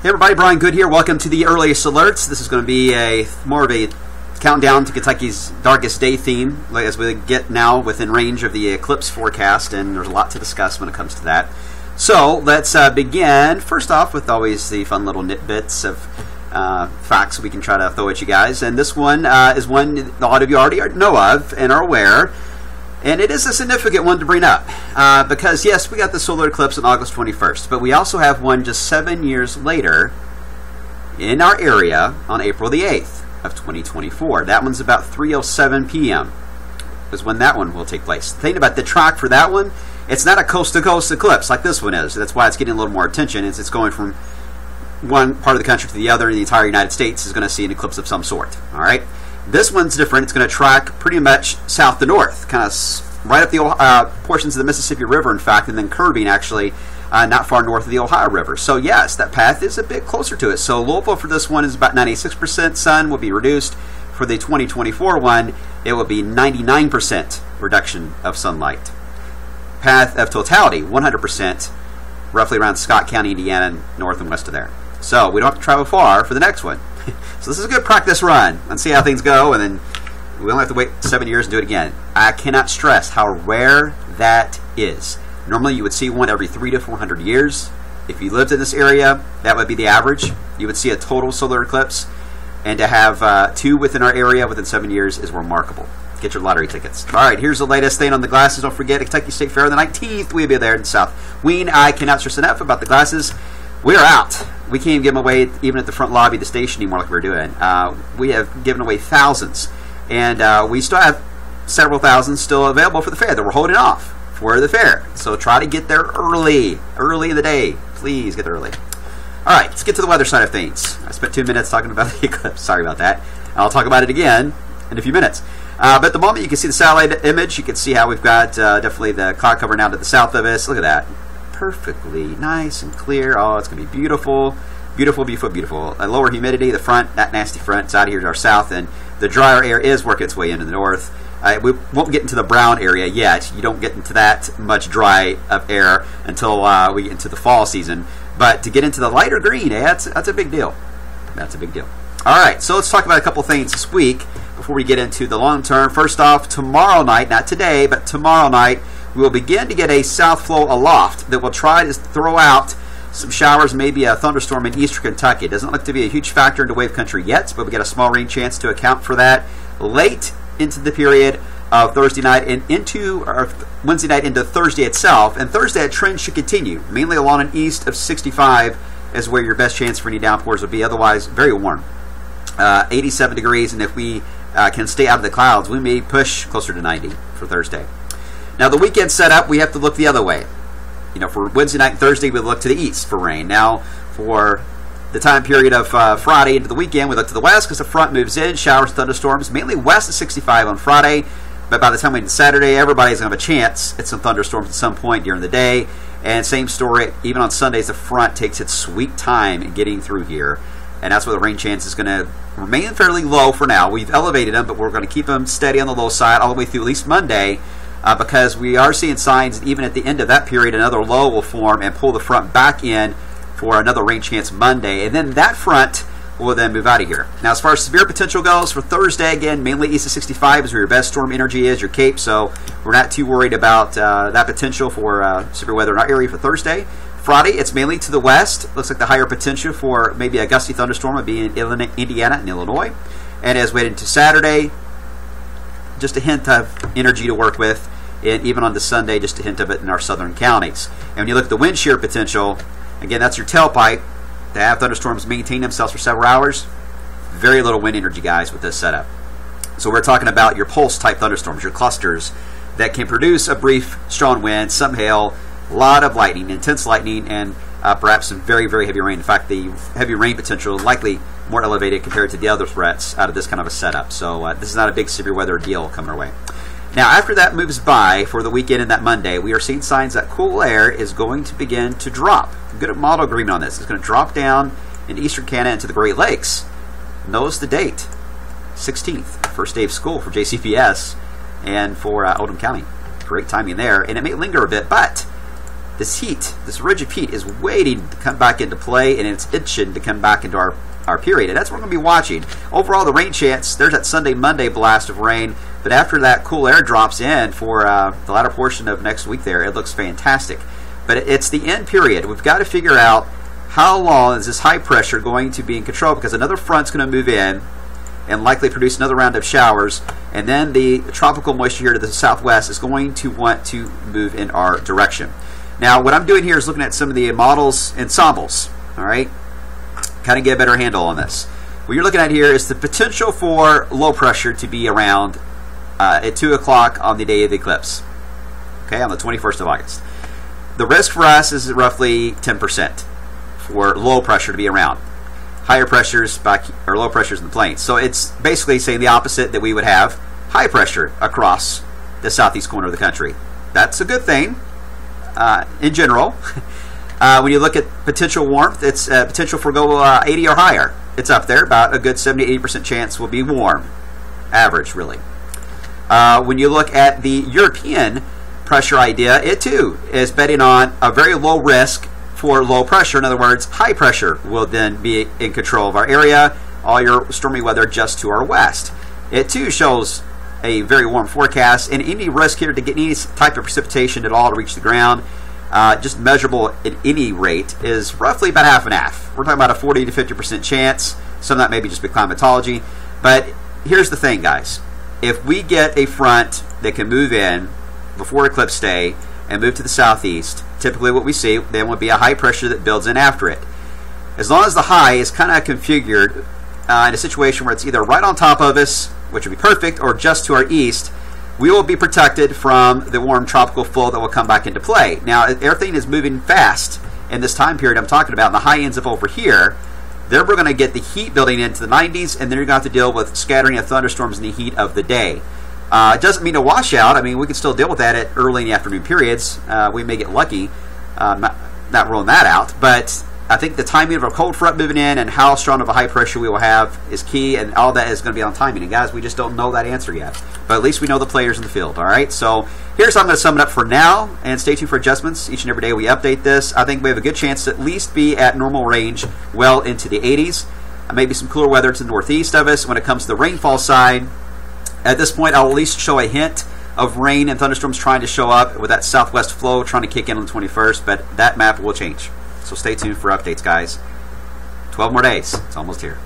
Hey everybody, Brian Good here. Welcome to the earliest alerts. This is going to be more of a countdown to Kentucky's darkest day theme as we get now within range of the eclipse forecast, and there's a lot to discuss when it comes to that. So let's begin first off with always the fun little nitbits of facts we can try to throw at you guys. And this one is one a lot of you already know of and are aware. And it is a significant one to bring up because, yes, we got the solar eclipse on August 21st, but we also have one just 7 years later in our area on April the 8th of 2024. That one's about 3:07 p.m. is when that one will take place. The thing about the track for that one, it's not a coast-to-coast eclipse like this one is. That's why it's getting a little more attention. It's going from one part of the country to the other, and the entire United States is going to see an eclipse of some sort. All right. This one's different. It's going to track pretty much south to north, kind of right up the portions of the Mississippi River, in fact, and then curving actually not far north of the Ohio River. So yes, that path is a bit closer to it. So Louisville for this one is about 96%. Sun will be reduced. For the 2024 one, it will be 99% reduction of sunlight. Path of totality, 100%, roughly around Scott County, Indiana, north and west of there. So we don't have to travel far for the next one. So this is a good practice run and see how things go, and then we only have to wait 7 years and do it again. I cannot stress how rare that is. Normally you would see one every 300 to 400 years. If you lived in this area, that would be the average. You would see a total solar eclipse, and to have two within our area within 7 years is remarkable. Get your lottery tickets. All right, here's the latest thing on the glasses. Don't forget, Kentucky State Fair on the 19th. We'll be there in the South Ween. I cannot stress enough about the glasses. We're out. We can't even give them away even at the front lobby of the station anymore like we were doing. We have given away thousands. And we still have several thousands still available for the fair that we're holding off for the fair. So try to get there early in the day. Please get there early. All right, let's get to the weather side of things. I spent 2 minutes talking about the eclipse. Sorry about that. I'll talk about it again in a few minutes. But at the moment, you can see the satellite image. You can see how we've got definitely the cloud cover now to the south of us. Look at that. Perfectly nice and clear. Oh, it's going to be beautiful. Beautiful, beautiful, beautiful. A lower humidity, the front, that nasty front, is out here to our south, and the drier air is working its way into the north. We won't get into the brown area yet. You don't get into that much dry of air until we get into the fall season. But to get into the lighter green, that's a big deal. That's a big deal. All right, so let's talk about a couple things this week before we get into the long term. First off, tomorrow night, not today, but tomorrow night, we will begin to get a south flow aloft that will try to throw out some showers, maybe a thunderstorm in eastern Kentucky. It doesn't look to be a huge factor into wave country yet, but we got a small rain chance to account for that late into the period of Thursday night and into Wednesday night into Thursday itself. And Thursday, that trend should continue, mainly along and east of 65 is where your best chance for any downpours will be. Otherwise, very warm. 87 degrees, and if we can stay out of the clouds, we may push closer to 90 for Thursday. Now, the weekend setup, we have to look the other way. You know, for Wednesday night and Thursday, we look to the east for rain. Now, for the time period of Friday into the weekend, we look to the west because the front moves in, showers, thunderstorms, mainly west of 65 on Friday. But by the time we get to Saturday, everybody's going to have a chance at some thunderstorms at some point during the day. And same story, even on Sundays, the front takes its sweet time in getting through here. And that's where the rain chance is going to remain fairly low for now. We've elevated them, but we're going to keep them steady on the low side all the way through at least Monday. Because we are seeing signs that even at the end of that period, another low will form and pull the front back in for another rain chance Monday. And then that front will then move out of here. Now, as far as severe potential goes, for Thursday, again, mainly east of 65 is where your best storm energy is, your Cape. So we're not too worried about that potential for severe weather in our area for Thursday. Friday, it's mainly to the west. Looks like the higher potential for maybe a gusty thunderstorm would be in Indiana and Illinois. And as we head into Saturday, just a hint of energy to work with. And even on the Sunday, just a hint of it in our southern counties. And when you look at the wind shear potential, again, that's your tailpipe. To have thunderstorms maintain themselves for several hours, very little wind energy, guys, with this setup. So we're talking about your pulse-type thunderstorms, your clusters, that can produce a brief strong wind, some hail, a lot of lightning, intense lightning, and perhaps some very, very heavy rain. In fact, the heavy rain potential is likely more elevated compared to the other threats out of this kind of a setup. So this is not a big severe weather deal coming our way. Now, after that moves by for the weekend and that Monday, we are seeing signs that cool air is going to begin to drop. Good model agreement on this. It's going to drop down into eastern Canada into the Great Lakes. Notice the date, 16th, first day of school for JCPS and for Oldham County. Great timing there, and it may linger a bit, but this heat, this ridge of heat, is waiting to come back into play, and it's itching to come back into our period, and that's what we're going to be watching. Overall, the rain chance, there's that Sunday, Monday blast of rain, but after that cool air drops in for the latter portion of next week there, it looks fantastic. But it's the end period. We've got to figure out how long is this high pressure going to be in control, because another front's going to move in and likely produce another round of showers, and then the tropical moisture here to the southwest is going to want to move in our direction. Now, what I'm doing here is looking at some of the models ensembles, all right? Kind of get a better handle on this. What you're looking at here is the potential for low pressure to be around at 2 o'clock on the day of the eclipse, okay, on the 21st of August. The risk for us is roughly 10% for low pressure to be around. Higher pressures or low pressures in the plains. So it's basically saying the opposite, that we would have high pressure across the southeast corner of the country. That's a good thing in general. When you look at potential warmth, it's potential for go 80 or higher. It's up there. About a good 70-80% chance will be warm. Average, really. When you look at the European pressure idea, it too is betting on a very low risk for low pressure. In other words, high pressure will then be in control of our area. All your stormy weather just to our west. It too shows a very warm forecast, and any risk here to get any type of precipitation at all to reach the ground, just measurable at any rate, is roughly about half and half. We're talking about a 40 to 50% chance. Some of that may be just be climatology. But here's the thing, guys. If we get a front that can move in before eclipse day and move to the southeast, typically what we see then would be a high pressure that builds in after it. As long as the high is kind of configured in a situation where it's either right on top of us, which would be perfect, or just to our east, we will be protected from the warm tropical flow that will come back into play. Now, everything is moving fast in this time period I'm talking about, and the high ends up over here. There we're going to get the heat building into the 90s, and then you're going to have to deal with scattering of thunderstorms in the heat of the day. It doesn't mean a washout. I mean, we can still deal with that at early in the afternoon periods. We may get lucky, not ruling that out, but I think the timing of a cold front moving in and how strong of a high pressure we will have is key, and all that is going to be on timing. And guys, we just don't know that answer yet, but at least we know the players in the field. All right, so here's how I'm going to sum it up for now, and stay tuned for adjustments. Each and every day we update this. I think we have a good chance to at least be at normal range well into the 80s. Maybe some cooler weather to the northeast of us. When it comes to the rainfall side, at this point I'll at least show a hint of rain and thunderstorms trying to show up with that southwest flow trying to kick in on the 21st, but that map will change. So stay tuned for updates, guys. 12 more days. It's almost here.